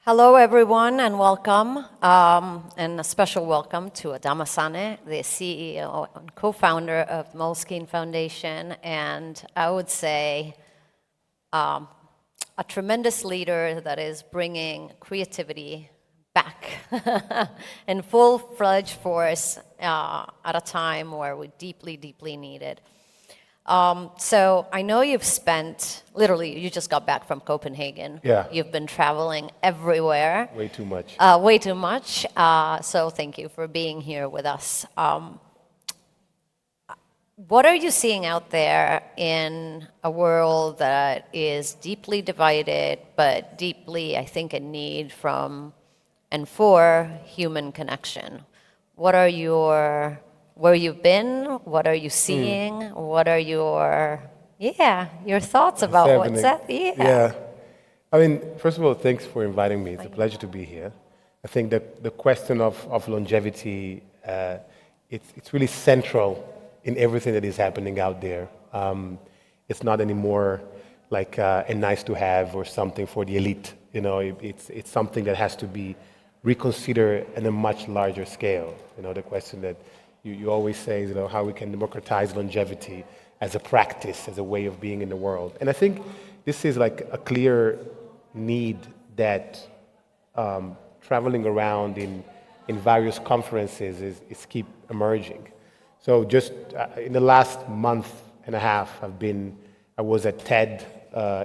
Hello, everyone, and welcome. And a special welcome to Adama Sanneh, the CEO and co-founder of Moleskine Foundation, and I would say a tremendous leader that is bringing creativity back in full-fledged force at a time where we deeply, deeply need it. So I know you've spent, literally, you just got back from Copenhagen. Yeah. You've been traveling everywhere. Way too much. Way too much. So thank you for being here with us. What are you seeing out there in a world that is deeply divided, but deeply, I think, in need from and for human connection? What are where you've been? What are you seeing? What are your thoughts about what's that? Yeah. I mean, first of all, thanks for inviting me. It's a pleasure to be here. I think that the question of longevity, it's really central in everything that is happening out there. It's not anymore like a nice to have or something for the elite. You know, it's something that has to be reconsidered on a much larger scale. You know, the question that you always say, you know, how we can democratize longevity as a practice, as a way of being in the world. And I think this is like a clear need that traveling around in various conferences is keep emerging. So just in the last month and a half, I was at TED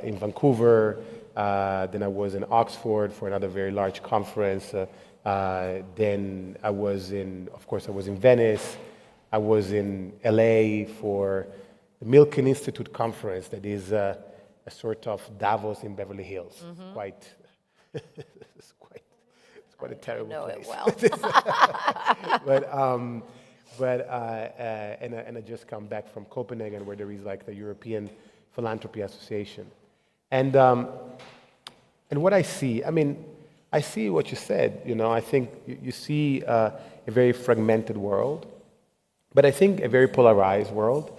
in Vancouver, then I was in Oxford for another very large conference. Then I was in Venice. I was in LA for the Milken Institute conference that is a sort of Davos in Beverly Hills. Mm-hmm. It's quite a terrible place. It well. And I just come back from Copenhagen, where there is like the European Philanthropy Association. And what I see, I mean, I see what you said, you know, I think you see a very fragmented world, but I think a very polarized world.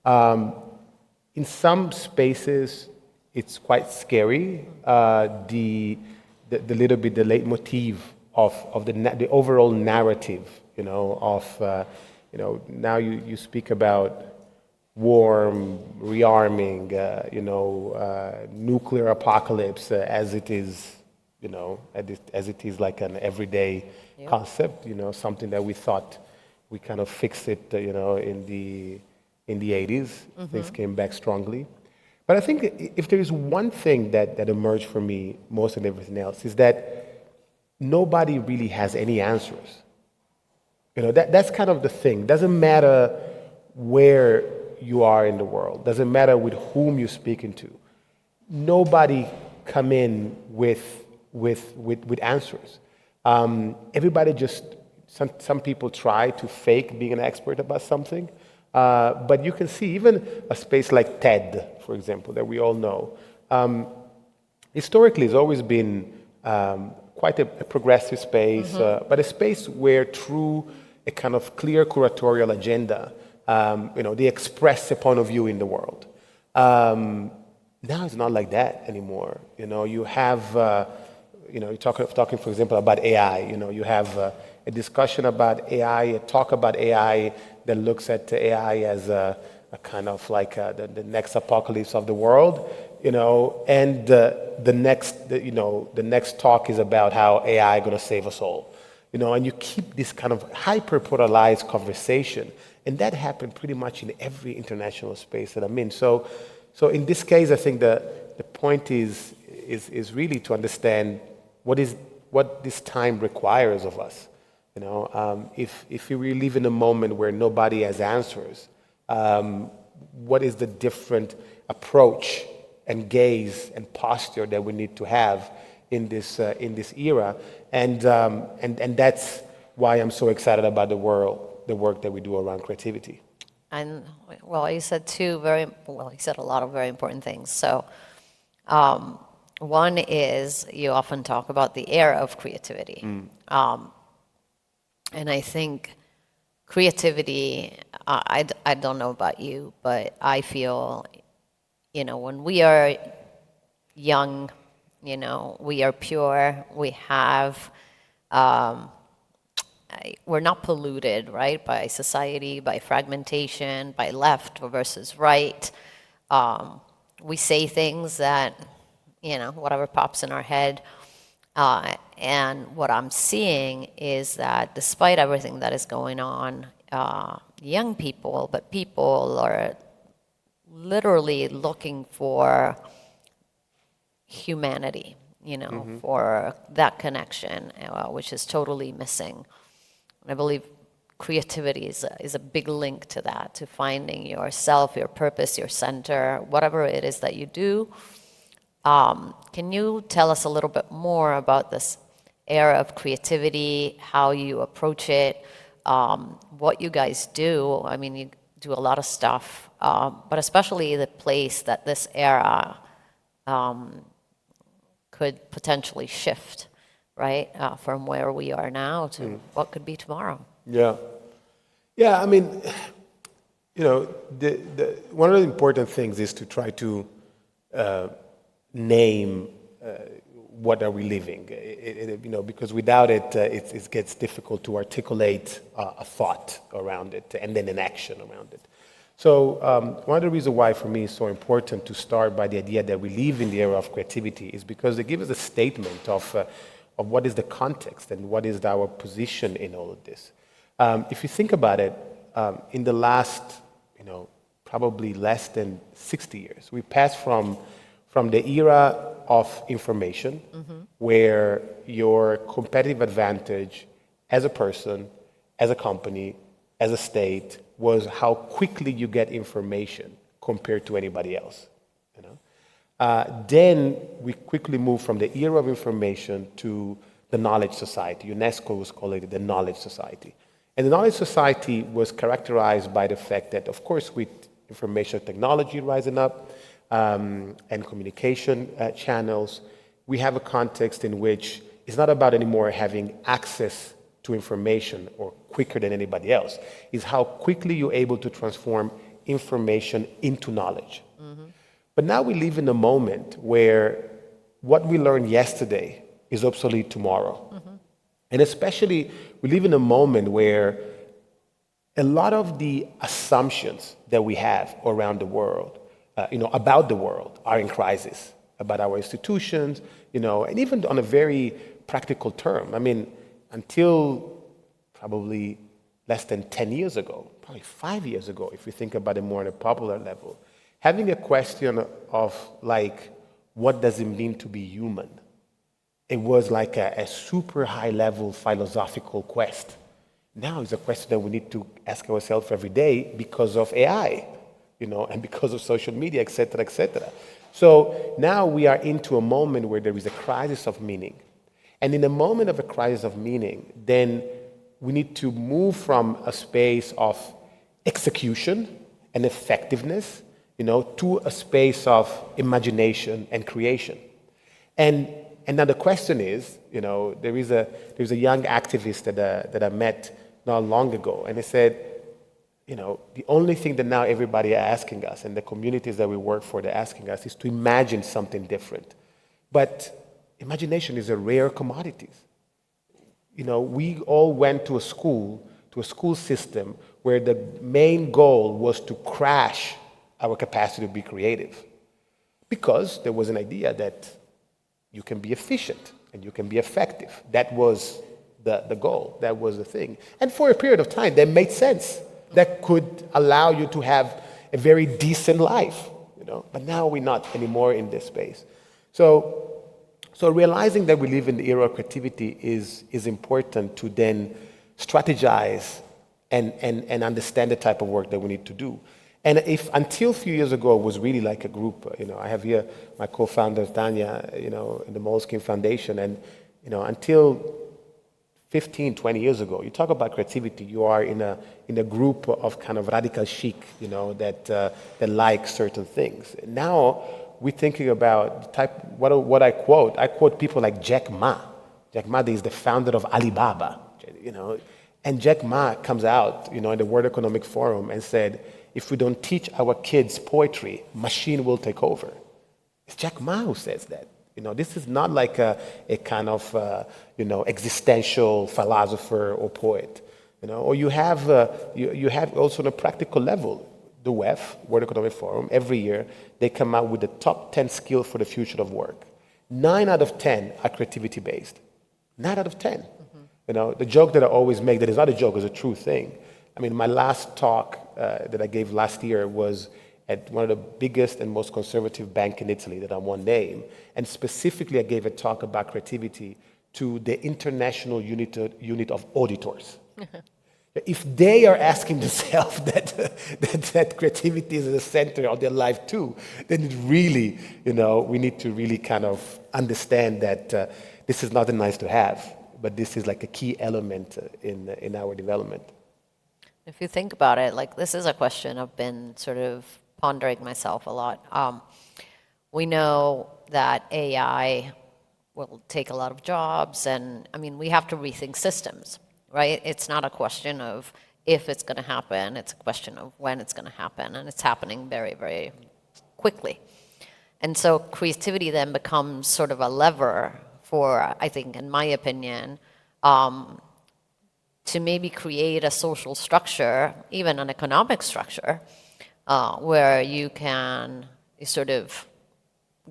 In some spaces, it's quite scary, the little bit, the leitmotif of the overall narrative, you know, now you speak about war, rearming, nuclear apocalypse as it is, you know, as it is like an everyday concept, you know, something that we thought we kind of fixed it, you know, in the 80s. Mm-hmm. Things came back strongly. But I think if there is one thing that emerged for me more than everything else is that nobody really has any answers. You know, that's kind of the thing. Doesn't matter where you are in the world. Doesn't matter with whom you're speaking to. Nobody come in with answers. Everybody just, some people try to fake being an expert about something, but you can see even a space like TED, for example, that we all know, historically has always been quite a progressive space, mm-hmm. But a space where through a kind of clear curatorial agenda, they express a point of view in the world. Now it's not like that anymore. You know, you have you're talking, for example, about AI. You know, you have a discussion about AI, a talk about AI that looks at AI as a kind of like the next apocalypse of the world. You know, and the next talk is about how AI is going to save us all. You know, and you keep this kind of hyper-polarized conversation, and that happened pretty much in every international space that I'm in. So in this case, I think the point is really to understand what this time requires of us. You know, if we live in a moment where nobody has answers, what is the different approach and gaze and posture that we need to have in this era? And that's why I'm so excited about the work that we do around creativity. And well, you said a lot of very important things. So one is you often talk about the era of creativity. And I think creativity, I don't know about you, but I feel, you know, when we are young We are pure. We have, we're not polluted, right, by society, by fragmentation, by left versus right. We say things that, whatever pops in our head. And what I'm seeing is that despite everything that is going on, young people, but people are literally looking for humanity, for that connection, which is totally missing. And I believe creativity is a big link to that, to finding yourself, your purpose, your center, whatever it is that you do. Can you tell us a little bit more about this era of creativity, how you approach it, what you guys do? I mean, you do a lot of stuff, but especially the place that this era could potentially shift, right, from where we are now to what could be tomorrow. Yeah. Yeah, I mean, one of the important things is to try to name what are we living, because without it, it gets difficult to articulate a thought around it and then an action around it. So one of the reasons why for me it's so important to start by the idea that we live in the era of creativity is because they give us a statement of what is the context and what is our position in all of this. If you think about it, in the last, probably less than 60 years, we passed from the era of information, where your competitive advantage as a person, as a company, as a state, was how quickly you get information compared to anybody else. Then we quickly moved from the era of information to the knowledge society. UNESCO was calling it the knowledge society. And the knowledge society was characterized by the fact that, of course, with information technology rising up and communication channels, we have a context in which it's not about anymore having access to information or quicker than anybody else. It's how quickly you're able to transform information into knowledge. But now we live in a moment where what we learned yesterday is obsolete tomorrow. And especially, we live in a moment where a lot of the assumptions that we have around the world, about the world, are in crisis, about our institutions, and even on a very practical term. I mean, until probably less than 10 years ago, probably 5 years ago, if we think about it more on a popular level, having a question of, like, what does it mean to be human? It was like a super high-level philosophical quest. Now it's a question that we need to ask ourselves every day because of AI, and because of social media, et cetera, et cetera. So now we are into a moment where there is a crisis of meaning. And in a moment of a crisis of meaning, then we need to move from a space of execution and effectiveness, to a space of imagination and creation. And now the question is, there's a young activist that I met not long ago, and he said, the only thing that now everybody are asking us, and the communities that we work for, they're asking us, is to imagine something different. But imagination is a rare commodity. We all went to a school system where the main goal was to crash our capacity to be creative. Because there was an idea that you can be efficient and you can be effective. That was the goal. That was the thing. And for a period of time, that made sense. That could allow you to have a very decent life. But now we're not anymore in this space. So realizing that we live in the era of creativity is important to then strategize and understand the type of work that we need to do. And if until a few years ago it was really like a group, I have here my co-founder Tanya, in the Moleskine Foundation, and until 15, 20 years ago, you talk about creativity, you are in a group of kind of radical chic, that like certain things. Now we're thinking about what I quote people like Jack Ma. Jack Ma is the founder of Alibaba, and Jack Ma comes out, in the World Economic Forum and said, if we don't teach our kids poetry, machine will take over. It's Jack Ma who says that. This is not like a kind of, existential philosopher or poet. Or you have also on a practical level, the WEF, World Economic Forum, every year they come out with the top 10 skills for the future of work. 9 out of 10 are creativity based. 9 out of 10. The joke that I always make, that is not a joke, is a true thing. I mean, my last talk that I gave last year was at one of the biggest and most conservative bank in Italy that I won't name. And specifically, I gave a talk about creativity to the international unit of auditors. If they are asking themselves that creativity is at the center of their life too, then it really, we need to really kind of understand that this is not a nice to have, but this is like a key element in our development. If you think about it, like this is a question I've been sort of pondering myself a lot. We know that AI will take a lot of jobs, and I mean, we have to rethink systems. Right? It's not a question of if it's going to happen, it's a question of when it's going to happen, and it's happening very, very quickly. And so creativity then becomes sort of a lever for, I think, in my opinion, to maybe create a social structure, even an economic structure, where you sort of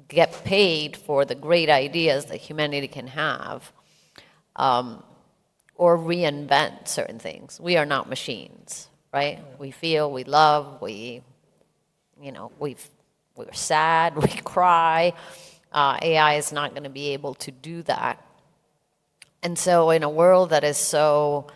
get paid for the great ideas that humanity can have. Or reinvent certain things. We are not machines, right? We feel, we love, we're sad, we cry. AI is not going to be able to do that. And so in a world that is so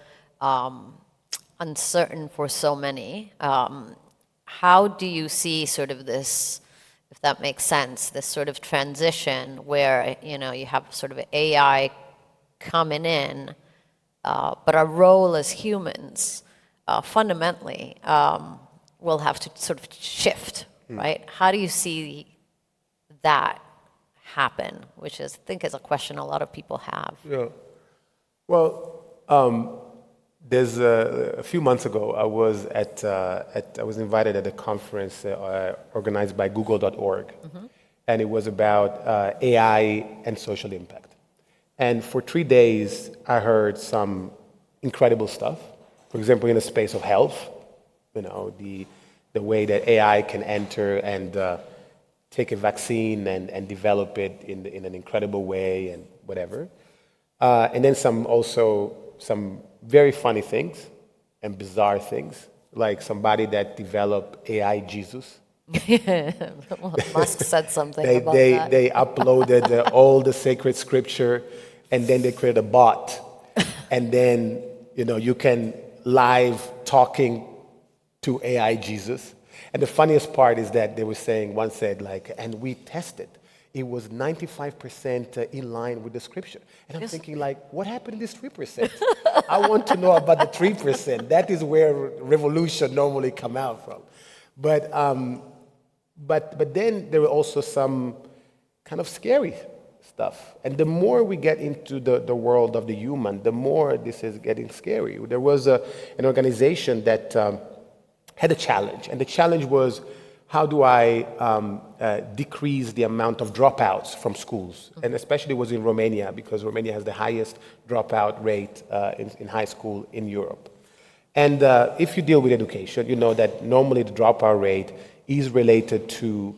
uncertain for so many, how do you see sort of this, if that makes sense, this sort of transition where, you have sort of AI coming in, but our role as humans, fundamentally, will have to sort of shift, right? How do you see that happen? Which is, I think, is a question a lot of people have. Yeah. Well, there's a few months ago, I was invited at a conference organized by Google.org, and it was about AI and social impact. And for 3 days, I heard some incredible stuff. For example, in the space of health, the way that AI can enter and take a vaccine and develop it in an incredible way and whatever. And then some very funny things and bizarre things, like somebody that developed AI Jesus. Well, Musk said something about that. They uploaded all the sacred scripture, and then they created a bot, and then you can live talking to AI Jesus. And the funniest part is that they were saying, one said and we tested, it was 95% in line with the scripture. And I'm thinking what happened to this 3%? I want to know about the 3%. That is where revolution normally come out from. But then there were also some kind of scary stuff. And the more we get into the world of the human, the more this is getting scary. There was an organization that had a challenge. And the challenge was, how do I decrease the amount of dropouts from schools? And especially it was in Romania, because Romania has the highest dropout rate in high school in Europe. And if you deal with education, you know that normally the dropout rate is related to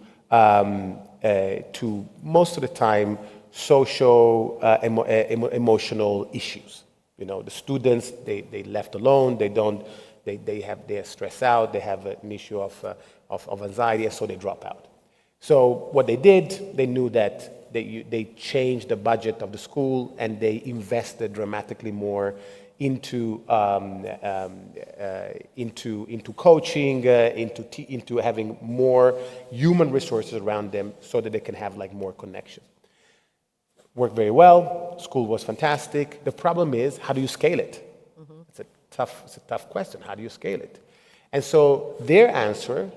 most of the time social, emotional issues. The students, they left alone, they're stressed out, they have an issue of anxiety, and so they drop out. So what they did, they knew that they changed the budget of the school, and they invested dramatically more into coaching, into having more human resources around them, so that they can have more connection. Worked very well. School was fantastic. The problem is, how do you scale it? It's a tough question. How do you scale it? And so their answer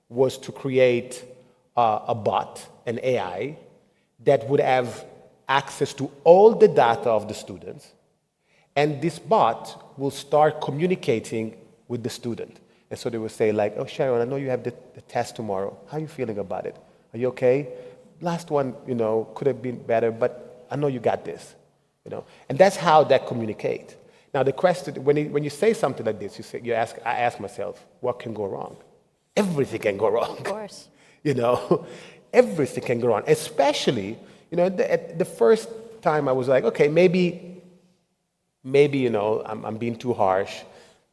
was to create a bot, an AI, that would have access to all the data of the students. And this bot will start communicating with the student. And so they will say oh, Sharon, I know you have the test tomorrow. How are you feeling about it? Are you okay? last one, could have been better, but I know you got this, And that's how that communicate. Now the question, when you say something like this, I ask myself, what can go wrong? Everything can go wrong. Of course. Everything can go wrong. Especially, at the first time I was like, okay, maybe, I'm being too harsh.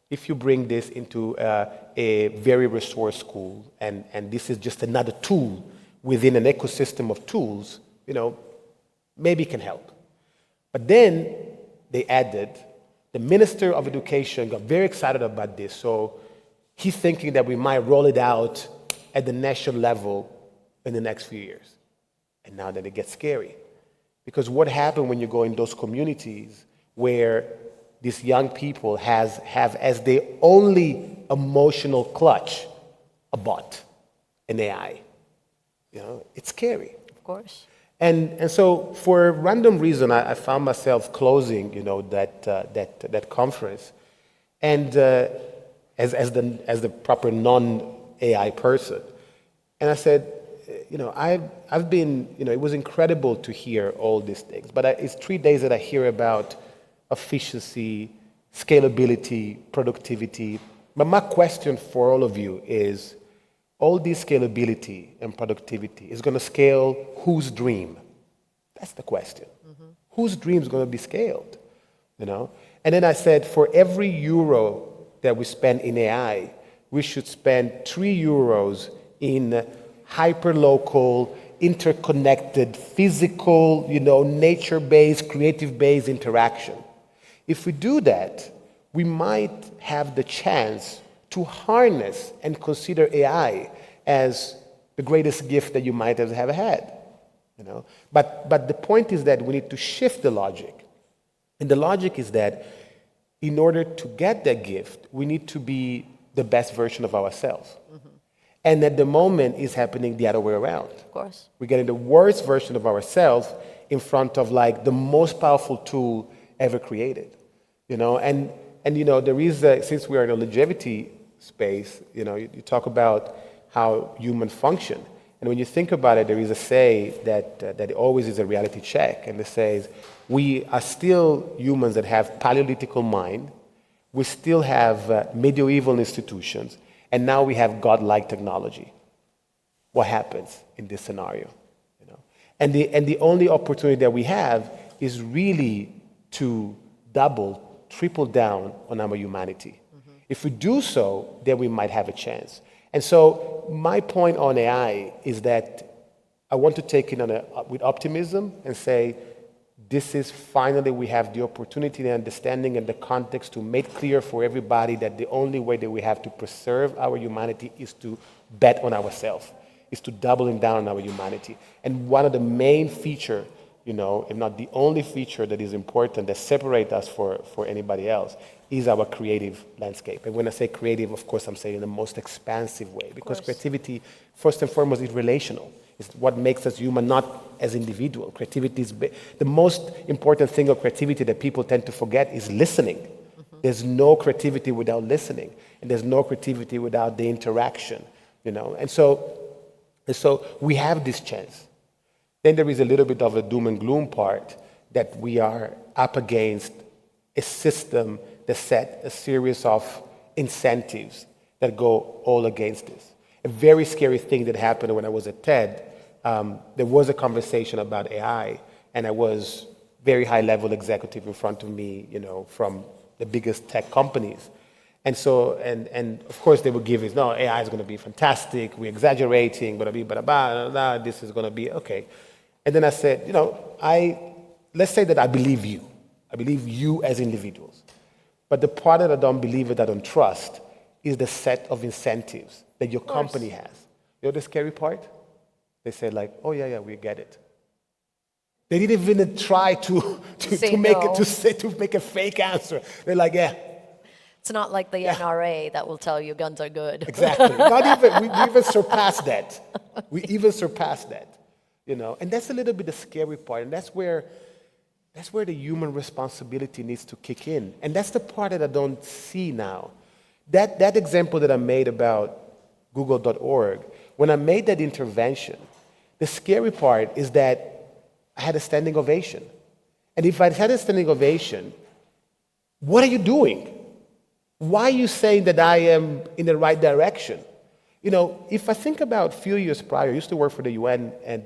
If you bring this into a very resource school, and this is just another tool within an ecosystem of tools, maybe it can help. But then they added, the Minister of Education got very excited about this, so he's thinking that we might roll it out at the national level in the next few years. And now that it gets scary. Because what happens when you go in those communities where these young people have as their only emotional clutch a bot, an AI? It's scary. Of course. And so for a random reason, I found myself closing, that conference, and as the proper non-AI person, and I said, I've been, it was incredible to hear all these things, but it's 3 days that I hear about efficiency, scalability, productivity. But my question for all of you is, all this scalability and productivity is going to scale whose dream? That's the question. Mm-hmm. Whose dream is going to be scaled? And then I said, for every euro that we spend in AI, we should spend 3 euros in hyper-local, interconnected, physical, nature-based, creative-based interaction. If we do that, we might have the chance to harness and consider AI as the greatest gift that you might have ever had. But the point is that we need to shift the logic. And the logic is that in order to get that gift, we need to be the best version of ourselves. Mm-hmm. And at the moment, it's happening the other way around. Of course. We're getting the worst version of ourselves in front of the most powerful tool ever created. And there is, since we are in a longevity space, you talk about how humans function. And when you think about it, there is a say that always is a reality check. And it says, we are still humans that have Paleolithical mind. We still have medieval institutions. And now we have godlike technology. What happens in this scenario? And the only opportunity that we have is really to triple down on our humanity. Mm-hmm. If we do so, then we might have a chance. And so my point on AI is that I want to take it with optimism and say, this is finally we have the opportunity and understanding and the context to make clear for everybody that the only way that we have to preserve our humanity is to bet on ourselves, is to doubling down on our humanity. And one of the main features, if not the only feature that is important that separates us for anybody else, is our creative landscape. And when I say creative, of course, I'm saying in the most expansive way, because creativity, first and foremost, is relational. It's what makes us human, not as individual. Creativity is the most important thing of creativity that people tend to forget is listening. Mm-hmm. There's no creativity without listening, and there's no creativity without the interaction. And so we have this chance. Then there is a little bit of a doom and gloom part that we are up against a system that set a series of incentives that go all against this. A very scary thing that happened when I was at TED, there was a conversation about AI, and I was very high-level executive in front of me, from the biggest tech companies. And so, and of course they would give it, no, AI is going to be fantastic, we're exaggerating, this is going to be, okay. And then I said, let's say that I believe you. I believe you as individuals. But the part that I don't believe, that I don't trust, is the set of incentives that your company has. You know the scary part? They said oh yeah, we get it. They didn't even try to make a fake answer. They're like, yeah. It's not like the NRA that will tell you guns are good. Exactly. Not even, we even surpassed that. We even surpassed that. And that's a little bit the scary part. And that's where the human responsibility needs to kick in. And that's the part that I don't see now. That example that I made about Google.org, when I made that intervention, The scary part is that I had a standing ovation. And if I had a standing ovation, what are you doing? Why are you saying that I am in the right direction? If I think about a few years prior, I used to work for the UN, and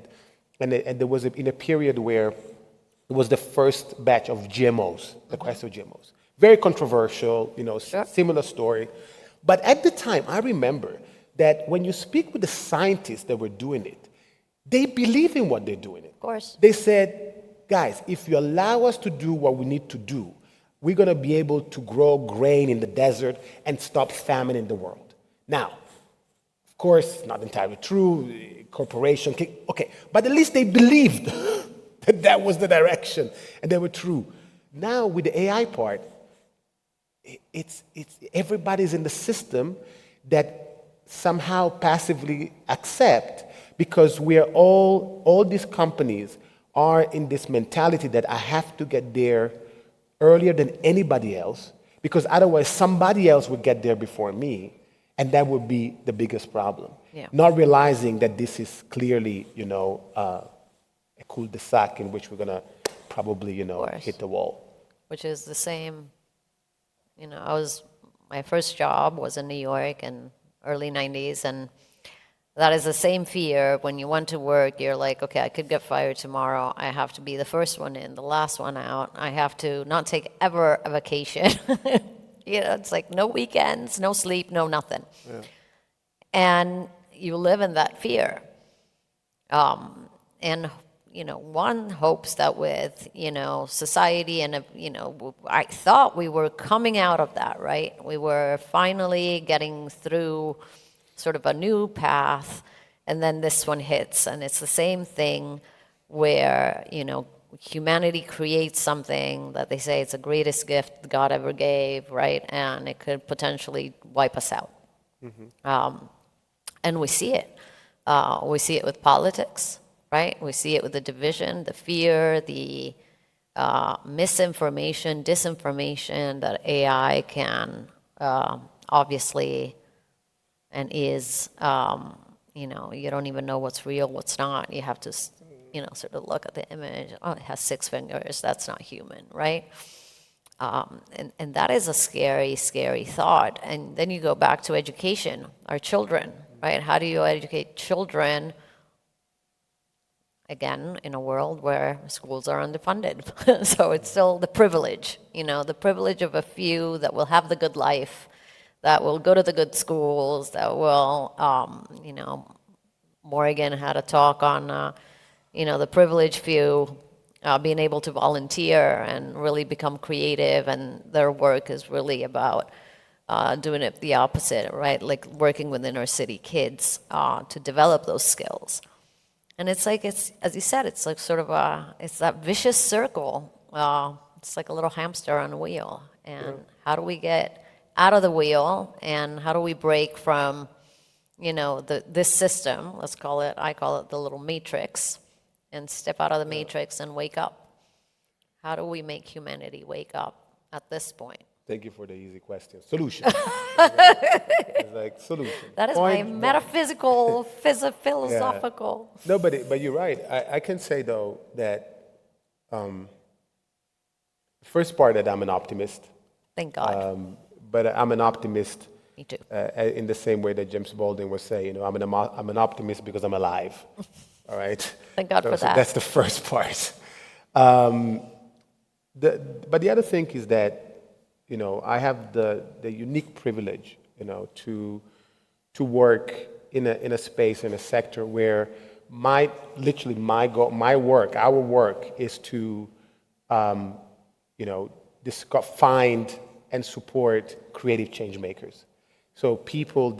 there was in a period where it was the first batch of GMOs, the question of GMOs. Very controversial, Sure. similar story. But at the time, I remember that when you speak with the scientists that were doing it, they believe in what they're doing. Of course. They said, guys, if you allow us to do what we need to do, we're going to be able to grow grain in the desert and stop famine in the world. Now, of course, not entirely true, corporation, okay, but at least they believed that that was the direction and they were true. Now with the AI part, it's everybody's in the system that somehow passively accept, because we are all these companies are in this mentality that I have to get there earlier than anybody else, because otherwise somebody else would get there before me, and that would be the biggest problem. Yeah. Not realizing that this is clearly, a cul-de-sac in which we're gonna probably, hit the wall. Which is the same, my first job was in New York in early 90s, and that is the same fear. When you went to work, you're like, okay, I could get fired tomorrow. I have to be the first one in, the last one out. I have to not take ever a vacation. It's like no weekends, no sleep, no nothing. Yeah. And you live in that fear. And one hopes that with, society and, I thought we were coming out of that, right? We were finally getting through sort of a new path, and then this one hits, and it's the same thing where, humanity creates something that they say it's the greatest gift God ever gave, right? And it could potentially wipe us out. Mm-hmm. And we see it. We see it with politics, right? We see it with the division, the fear, the misinformation, disinformation that AI can obviously and is, you don't even know what's real, what's not. You have to, sort of look at the image. Oh, it has 6 fingers. That's not human, right? And that is a scary, scary thought. And then you go back to education, our children, right? How do you educate children, again, in a world where schools are underfunded? So it's still the privilege, the privilege of a few that will have the good life, that will go to the good schools, that will, Morgan had a talk on, the privileged few being able to volunteer and really become creative, and their work is really about doing it the opposite, right? Like working with inner city kids to develop those skills. And it's like, as you said, it's like sort of it's that vicious circle. It's like a little hamster on a wheel. And how do we get out of the wheel, and how do we break from, this system, I call it the little matrix, and step out of the matrix and wake up? How do we make humanity wake up at this point? Thank you for the easy question. Solution. It's like solution. That is my metaphysical, philosophical. Yeah. No, but you're right. I can say, though, that first part that I'm an optimist. Thank God. But I'm an optimist. Me too. In the same way that James Baldwin would say, I'm an optimist because I'm alive. All right? Thank God for that. So that's the first part. But the other thing is that, I have the unique privilege, to work in a space, in a sector where our work is to, find and support creative change makers. So people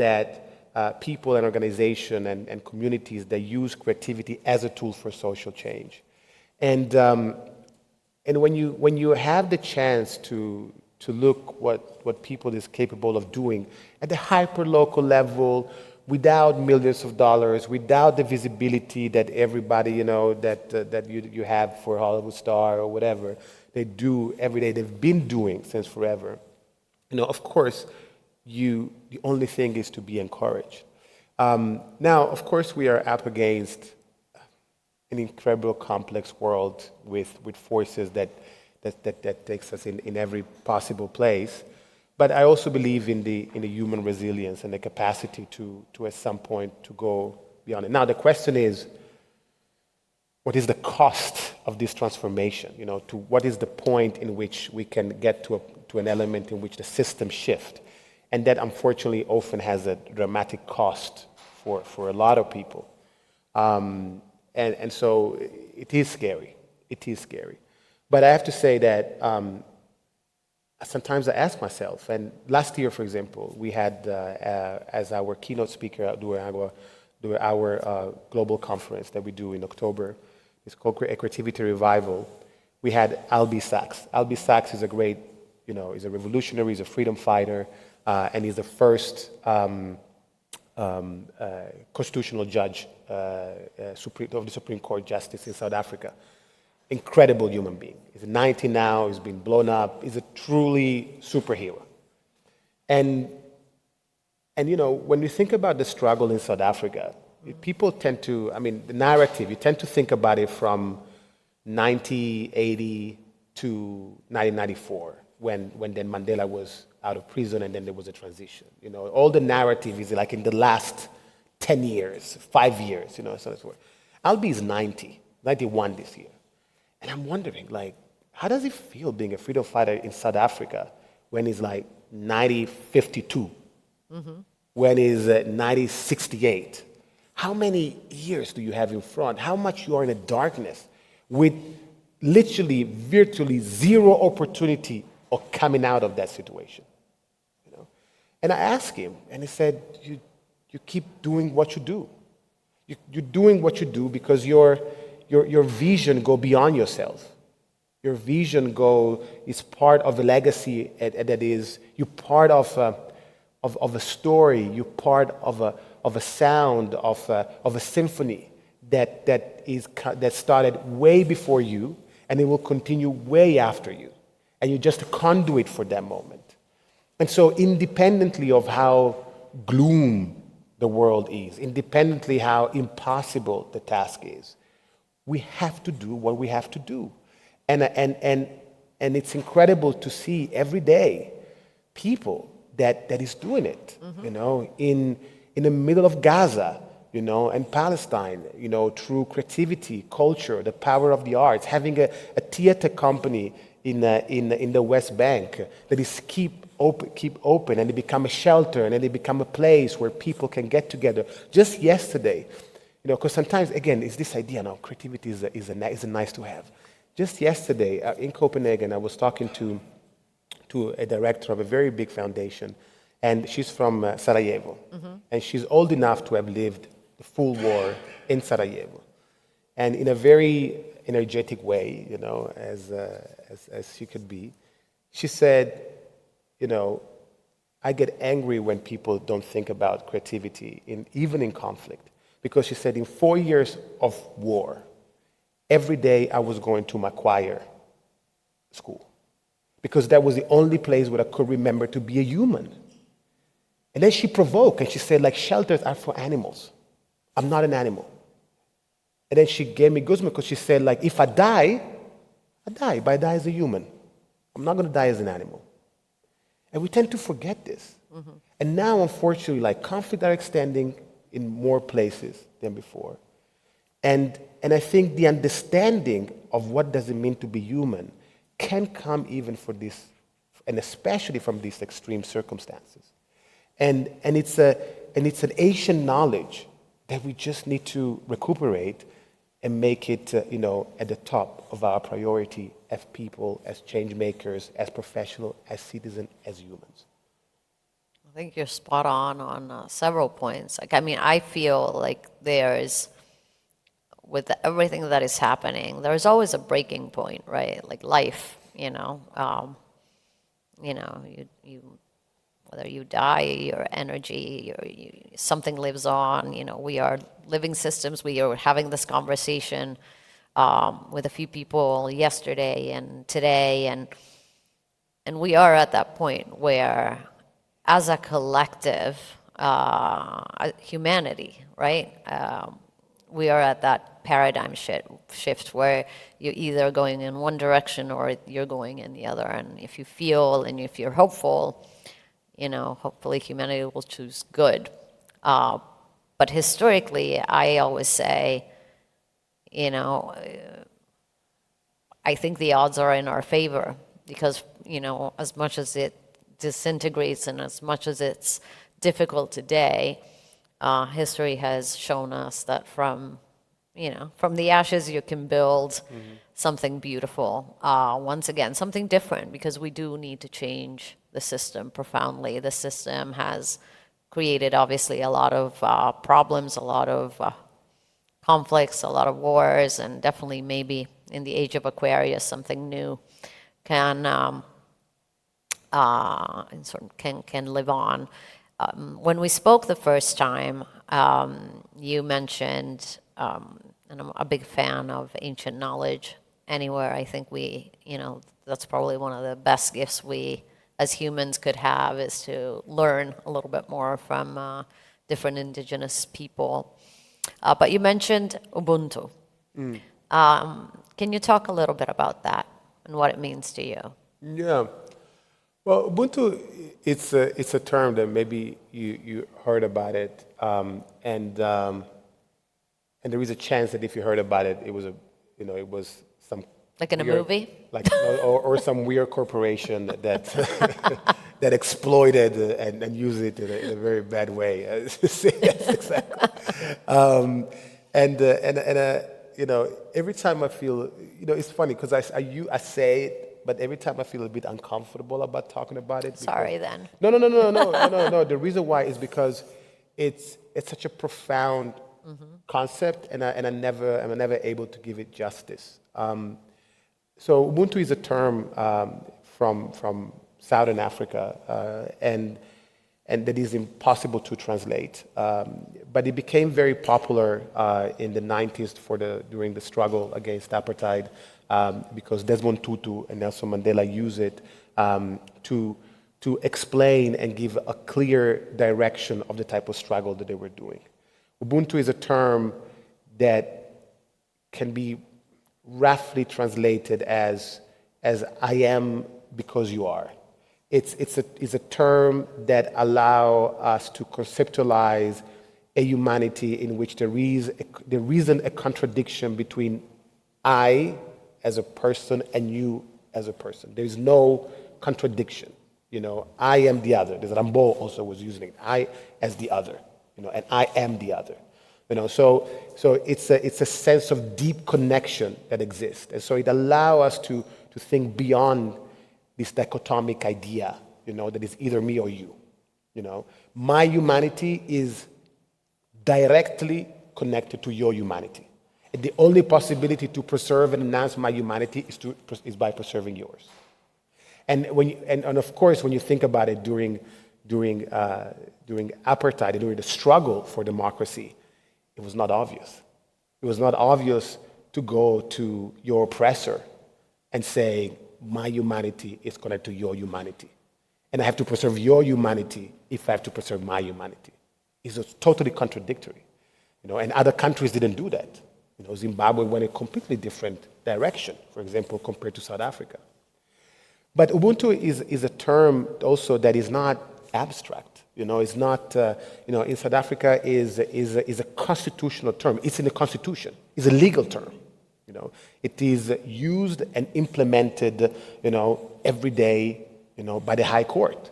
and organizations and communities that use creativity as a tool for social change. And when you have the chance to look what people is capable of doing at the hyper-local level, without millions of dollars, without the visibility that everybody, that you have for Hollywood star or whatever, they do every day, they've been doing since forever. Of course, the only thing is to be encouraged. Now, of course, we are up against an incredible complex world with forces that takes us in every possible place. But I also believe in the human resilience and the capacity to at some point to go beyond it. Now the question is, what is the cost of this transformation? To what is the point in which we can get to an element in which the system shift, and that unfortunately often has a dramatic cost for a lot of people, and so it is scary. It is scary, but I have to say that sometimes I ask myself. And last year, for example, we had as our keynote speaker during our global conference that we do in October. It's called Creativity Revival. We had Albie Sachs. Albie Sachs is a great, he's a revolutionary, he's a freedom fighter, and he's the first constitutional judge of the Supreme Court Justice in South Africa. Incredible human being. He's 90 now, he's been blown up, he's a truly superhero. And when you think about the struggle in South Africa, people tend to, the narrative, you tend to think about it from 1980 to 1994, when then Mandela was out of prison and then there was a transition. All the narrative is like in the last 10 years, 5 years, so on and so forth. Albie is 91 this year. And I'm wondering, how does it feel being a freedom fighter in South Africa when he's 52, when he's 68? How many years do you have in front? How much you are in the darkness with literally, virtually zero opportunity of coming out of that situation? And I asked him, and he said, you keep doing what you do. You're doing what you do because your vision go beyond yourself. Your vision is part of a legacy that is, you're part of a story, you're part of a sound, of a symphony that started way before you, and it will continue way after you. And you're just a conduit for that moment. And so independently of how gloom the world is, independently how impossible the task is, we have to do what we have to do. And it's incredible to see every day people that is doing it, in the middle of Gaza, and Palestine, through creativity, culture, the power of the arts, having a theater company in the West Bank that is keep open, and they become a shelter, and then they become a place where people can get together. Just yesterday, because sometimes, again, it's this idea now, creativity is a nice to have. Just yesterday in Copenhagen, I was talking to a director of a very big foundation, and she's from Sarajevo, and she's old enough to have lived the full war in Sarajevo, and in a very energetic way, as she could be, she said, I get angry when people don't think about creativity, even in conflict. Because she said, in 4 years of war, every day I was going to my choir school. Because that was the only place where I could remember to be a human. And then she provoked, and she said, shelters are for animals. I'm not an animal. And then she gave me goosebumps because she said, if I die, I die, but I die as a human. I'm not going to die as an animal. And we tend to forget this. And now, unfortunately, conflict are extending in more places than before. And I think the understanding of what does it mean to be human can come even for this, and especially from these extreme circumstances. And it's an ancient knowledge that we just need to recuperate and make it, at the top of our priority as people, as change makers, as professionals, as citizens, as humans. I think you're spot on several points. I feel like there's, with everything that is happening, there's always a breaking point, right? Like life, whether you die, your energy, something lives on. We are living systems. We are having this conversation with a few people yesterday and today, and we are at that point where, as a collective humanity, right, we are at that paradigm shift where you're either going in one direction or you're going in the other. And if you feel and if you're hopeful, hopefully humanity will choose good. But historically, I always say, I think the odds are in our favor because, as much as it disintegrates and as much as it's difficult today, history has shown us that from the ashes you can build something beautiful. Once again, something different, because we do need to change the system profoundly. The system has created, obviously, a lot of problems, a lot of conflicts, a lot of wars, and definitely maybe in the age of Aquarius, something new can live on. When we spoke the first time, you mentioned, and I'm a big fan of ancient knowledge anywhere. I think that's probably one of the best gifts we as humans could have, is to learn a little bit more from different indigenous people. But you mentioned Ubuntu. Can you talk a little bit about that and what it means to you? Yeah. Well, Ubuntu, it's a term that maybe you heard about it, and there is a chance that if you heard about it, it was some like in a weird, movie, or some weird corporation that that exploited and used it in a very bad way. Yes, exactly. Every time I feel, it's funny because I say it. But every time I feel a bit uncomfortable about talking about it. Sorry, then. No. The reason why is because it's such a profound concept, and I'm never able to give it justice. So Ubuntu is a term from Southern Africa, and that is impossible to translate. But it became very popular in the 90s during the struggle against apartheid. Because Desmond Tutu and Nelson Mandela use it to explain and give a clear direction of the type of struggle that they were doing. Ubuntu is a term that can be roughly translated as I am because you are. It's a term that allows us to conceptualize a humanity in which there isn't a contradiction between I as a person and you as a person. There is no contradiction. I am the other. There's Rambo also was using it. I as the other, and I am the other. So it's a sense of deep connection that exists. And so it allows us to think beyond this dichotomic idea, that is either me or you. My humanity is directly connected to your humanity. The only possibility to preserve and enhance my humanity is by preserving yours. And of course, when you think about it during apartheid, during the struggle for democracy, it was not obvious. It was not obvious to go to your oppressor and say, my humanity is connected to your humanity. And I have to preserve your humanity if I have to preserve my humanity. It's totally contradictory. And other countries didn't do that. Zimbabwe went a completely different direction, for example, compared to South Africa. But Ubuntu is a term also that is not abstract. It's not. In South Africa is a constitutional term. It's in the Constitution. It's a legal term. It is used and implemented. Every day. By the High Court.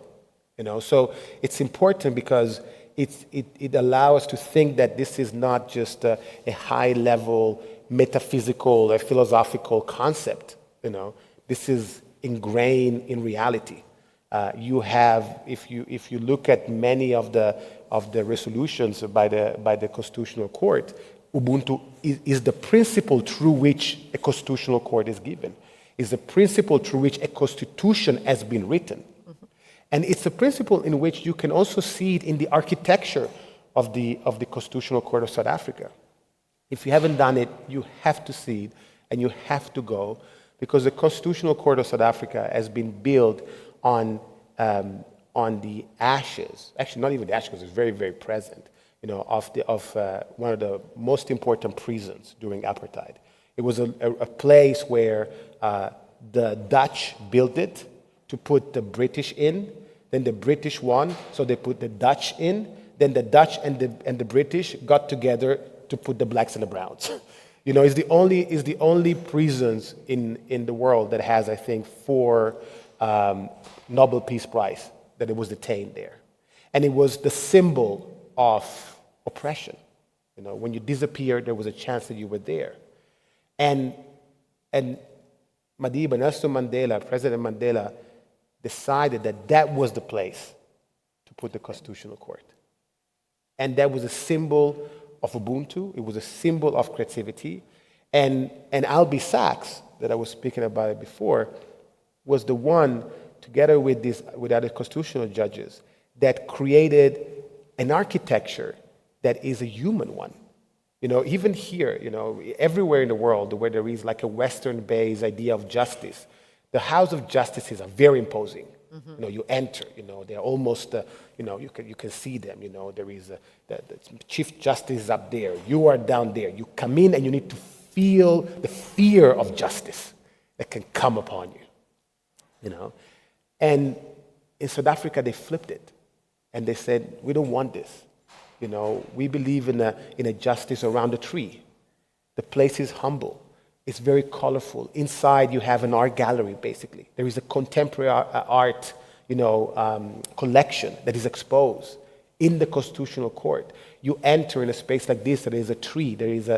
So it's important because it allows us to think that this is not just a high-level metaphysical or philosophical concept. This is ingrained in reality. You have, if you look at many of the resolutions by the Constitutional Court, Ubuntu is the principle through which a Constitutional Court is given. Is the principle through which a constitution has been written. And it's a principle in which you can also see it in the architecture of the Constitutional Court of South Africa. If you haven't done it, you have to see it and you have to go, because the Constitutional Court of South Africa has been built on the ashes, actually not even the ashes, because it's very, very present, of one of the most important prisons during apartheid. It was a place where the Dutch built it to put the British in. Then the British won, so they put the Dutch in. Then the Dutch and the British got together to put the blacks and the browns. It's the only prisons in the world that has, I think, 4 Nobel Peace Prize that it was detained there. And it was the symbol of oppression. When you disappeared, there was a chance that you were there. And Madiba, Nelson Mandela, President Mandela, decided that that was the place to put the Constitutional Court. And that was a symbol of Ubuntu. It was a symbol of creativity. And Albie Sachs, that I was speaking about it before, was the one, together with other constitutional judges, that created an architecture that is a human one. Even here, everywhere in the world where there is like a Western-based idea of justice, the House of Justices are very imposing. Mm-hmm. You enter, they're almost, you can see them. There is the Chief Justice is up there. You are down there. You come in and you need to feel the fear of justice that can come upon you. And in South Africa, they flipped it. And they said, we don't want this. We believe in a justice around a tree. The place is humble. It's very colorful. Inside, you have an art gallery, basically. There is a contemporary art, collection that is exposed in the Constitutional Court. You enter in a space like this, there is a tree. There is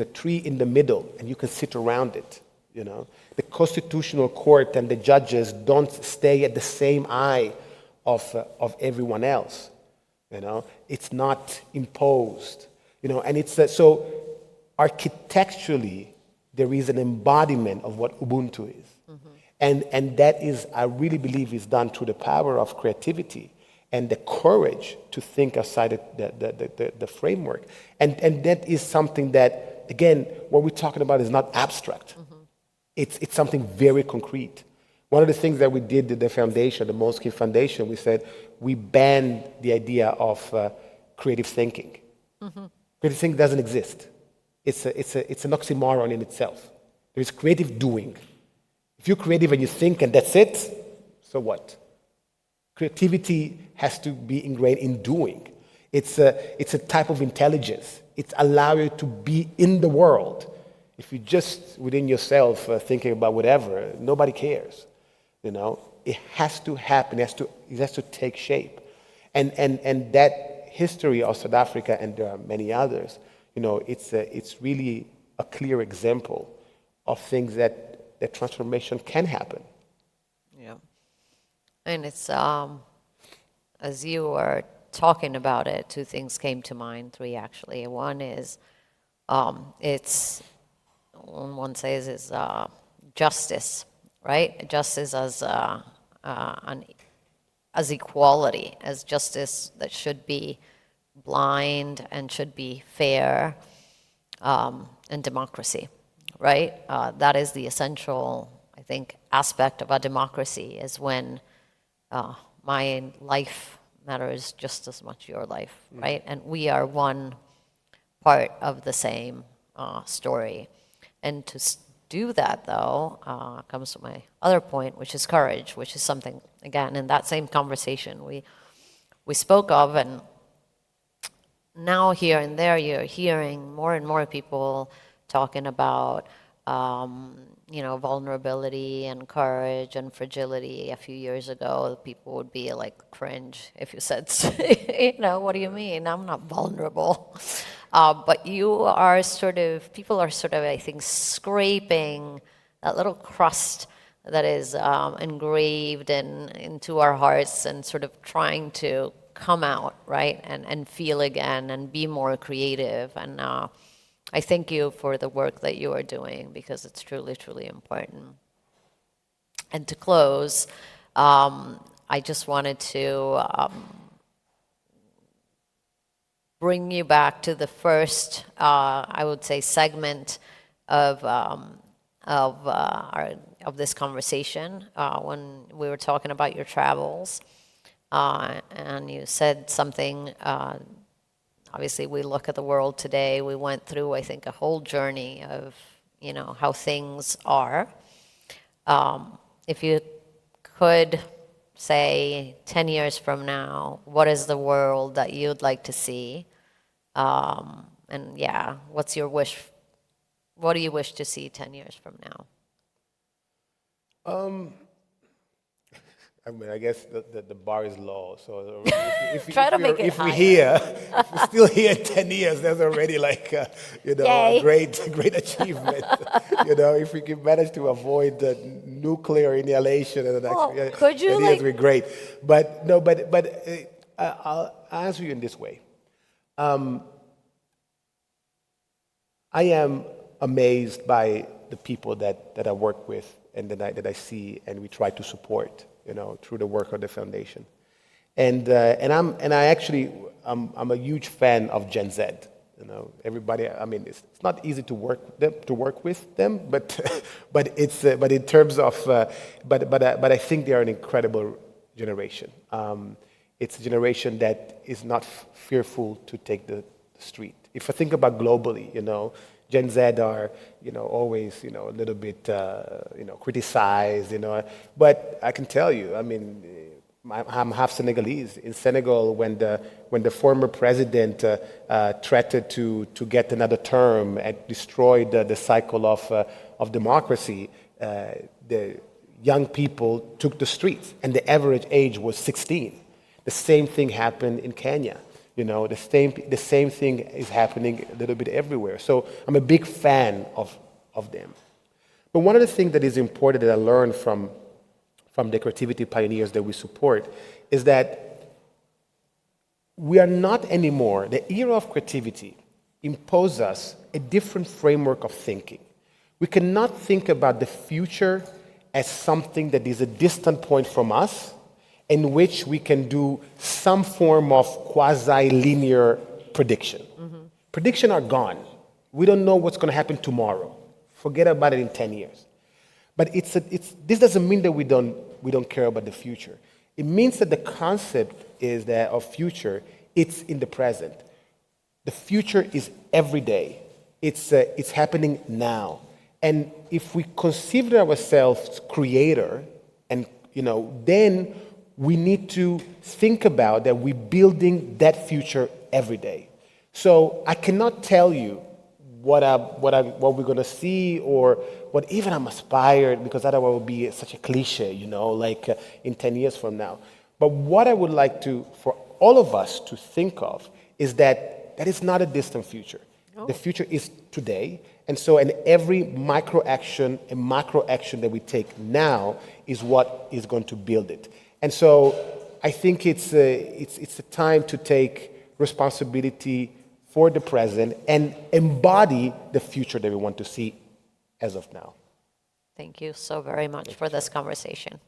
a tree in the middle, and you can sit around it. The Constitutional Court and the judges don't stay at the same eye of everyone else. It's not imposed. And it's so architecturally there is an embodiment of what Ubuntu is. Mm-hmm. And that is, I really believe, is done through the power of creativity and the courage to think outside the framework. And that is something that, again, what we're talking about is not abstract. Mm-hmm. It's something very concrete. One of the things that we did at the foundation, the Moleskine Foundation, we said we banned the idea of creative thinking. Mm-hmm. Creative thinking doesn't exist. It's an oxymoron in itself. There is creative doing. If you're creative and you think and that's it, so what? Creativity has to be ingrained in doing. It's a type of intelligence. It allows you to be in the world. If you're just within yourself thinking about whatever, nobody cares. It has to happen. It has to take shape. And that history of South Africa, and there are many others, it's really a clear example of things that transformation can happen. Yeah. And it's, as you were talking about it, 2 things came to mind, 3 actually. One is, one says is justice, right? Justice as equality, as justice that should be blind and should be fair, and democracy, right? That is the essential, I think, aspect of a democracy, is when my life matters just as much your life, right? And we are one part of the same story. And to do that, though, comes to my other point, which is courage, which is something, again, in that same conversation we spoke of. And now here and there, you're hearing more and more people talking about, vulnerability and courage and fragility. A few years ago, people would be like, cringe if you said, what do you mean? I'm not vulnerable. But people are sort of, I think, scraping that little crust that is engraved into our hearts and sort of trying to come out, right, and feel again and be more creative. And I thank you for the work that you are doing, because it's truly, truly important. And to close, I just wanted to bring you back to the first, I would say, segment of this conversation, when we were talking about your travels, and you said something obviously we look at the world today, we went through, I think, a whole journey of, how things are. If you could say 10 years from now, what is the world that you'd like to see? And yeah, what's your wish? What do you wish to see 10 years from now? I mean, I guess the bar is low. So Try to make it if we're higher. here, if we're still here in 10 years, that's already like, a Yay. great achievement. If we can manage to avoid the nuclear annihilation in the next Well, could you, 10 years, we're great. But no, I'll answer you in this way. I am amazed by the people that I work with and that I see and we try to support, through the work of the foundation. And I'm a huge fan of Gen Z. Everybody. I mean, it's not easy to work with them, but but in terms of but I think they are an incredible generation. It's a generation that is not fearful to take the street. If I think about globally, Gen Z are, always, a little bit, criticized, But I can tell you, I mean, I'm half Senegalese. In Senegal, when the former president threatened to get another term and destroy the cycle of democracy, the young people took the streets, and the average age was 16. The same thing happened in Kenya. The same thing is happening a little bit everywhere. So I'm a big fan of them. But one of the things that is important that I learned from the creativity pioneers that we support is that we are not anymore, the era of creativity imposes us a different framework of thinking. We cannot think about the future as something that is a distant point from us, in which we can do some form of quasi-linear prediction. Mm-hmm. Predictions are gone. We don't know what's going to happen tomorrow. Forget about it in 10 years. But this doesn't mean that we don't care about the future. It means that the concept is that of future, it's in the present. The future is every day. It's happening now. And if we consider ourselves creator, and then we need to think about that we're building that future every day. So I cannot tell you what we're going to see or what even I'm aspired, because that will be such a cliche, in 10 years from now. But what I would like for all of us to think of is that is not a distant future. Oh. The future is today. And so every micro action and macro action that we take now is what is going to build it. And so I think it's a time to take responsibility for the present and embody the future that we want to see as of now. Thank you so very much for this conversation.